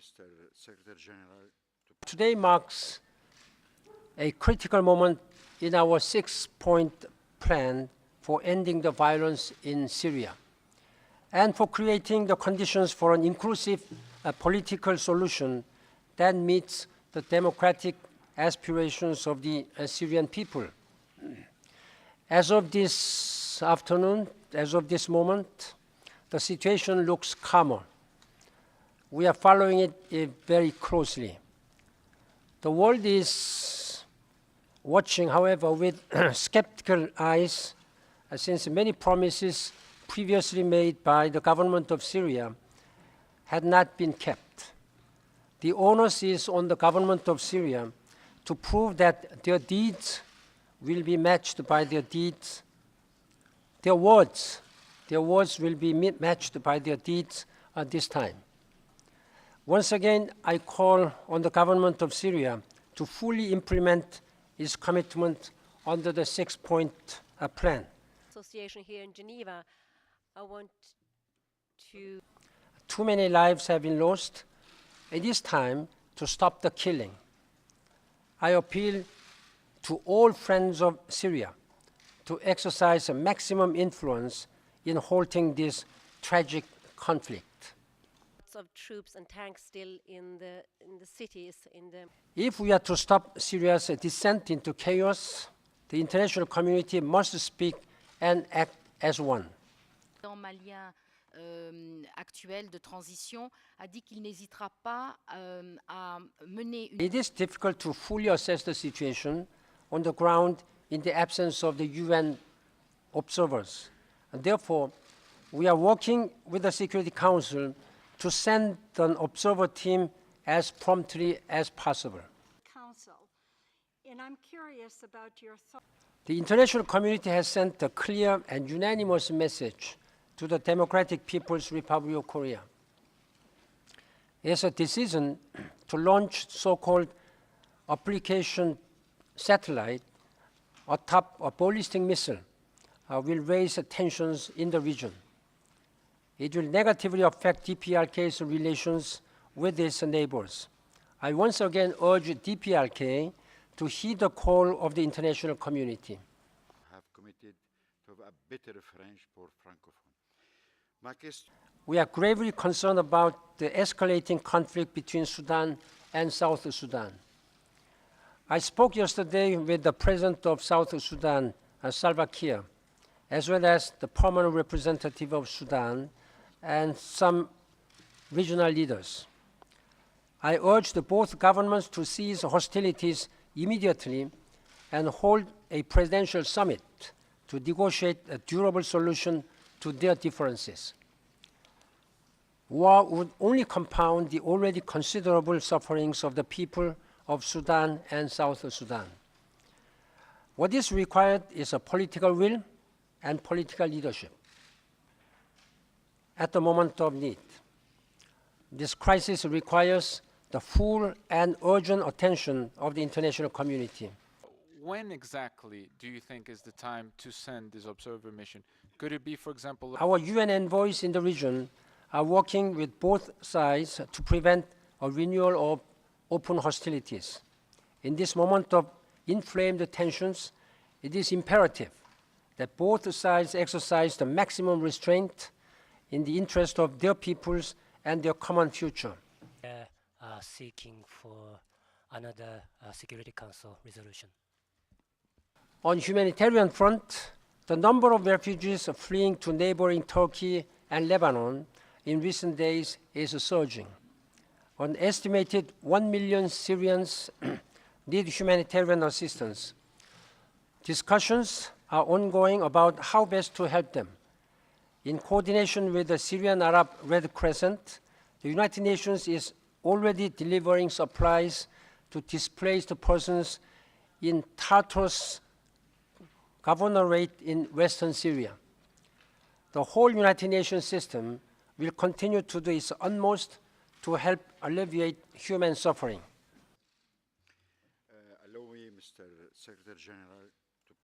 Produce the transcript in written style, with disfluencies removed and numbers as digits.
Mr. Secretary General. Today marks a critical moment in our six-point plan for ending the violence in Syria and for creating the conditions for an inclusive political solution that meets the democratic aspirations of the Syrian people. As of this afternoon, as of this moment, the situation looks calmer. We are following it very closely. The world is watching, however, with skeptical eyes, since many promises previously made by the government of Syria had not been kept. The onus is on the government of Syria to prove that their deeds will be matched by their deeds. Their words will be matched by their deeds at this time. Once again, I call on the government of Syria to fully implement its commitment under the six-point plan. Association here in Geneva, I want to... Too many lives have been lost. It is time to stop the killing. I appeal to all friends of Syria to exercise a maximum influence in halting this tragic conflict. Of troops and tanks still in the cities. If we are to stop Syria's descent into chaos, the international community must speak and act as one. Malien actuel de transition a dit qu'il n'hésitera pas à mener une... It is difficult to fully assess the situation on the ground in the absence of the UN observers. And therefore, we are working with the Security Council to send an observer team as promptly as possible. Council, and I'm curious about your thoughts. The international community has sent a clear and unanimous message to the Democratic People's Republic of Korea. It's a decision to launch so-called application satellite atop a ballistic missile will raise tensions in the region. It will negatively affect DPRK's relations with its neighbors. I once again urge DPRK to heed the call of the international community. Have committed to a better French for Francophone. We are gravely concerned about the escalating conflict between Sudan and South Sudan. I spoke yesterday with the President of South Sudan, Salva Kiir, as well as the permanent representative of Sudan and some regional leaders. I urged both governments to cease hostilities immediately and hold a presidential summit to negotiate a durable solution to their differences. War would only compound the already considerable sufferings of the people of Sudan and South Sudan. What is required is a political will and political leadership at the moment of need. This crisis requires the full and urgent attention of the international community. When exactly do you think is the time to send this observer mission? Could it be, for example... Our UN envoys in the region are working with both sides to prevent a renewal of open hostilities. In this moment of inflamed tensions, it is imperative that both sides exercise the maximum restraint in the interest of their peoples and their common future. Seeking for another Security Council resolution. On humanitarian front, the number of refugees fleeing to neighboring Turkey and Lebanon in recent days is surging. An estimated 1 million Syrians need humanitarian assistance. Discussions are ongoing about how best to help them. In coordination with the Syrian Arab Red Crescent, the United Nations is already delivering supplies to displaced persons in Tartus governorate in western Syria. The whole United Nations system will continue to do its utmost to help alleviate human suffering. Allow me, Mr. Secretary General,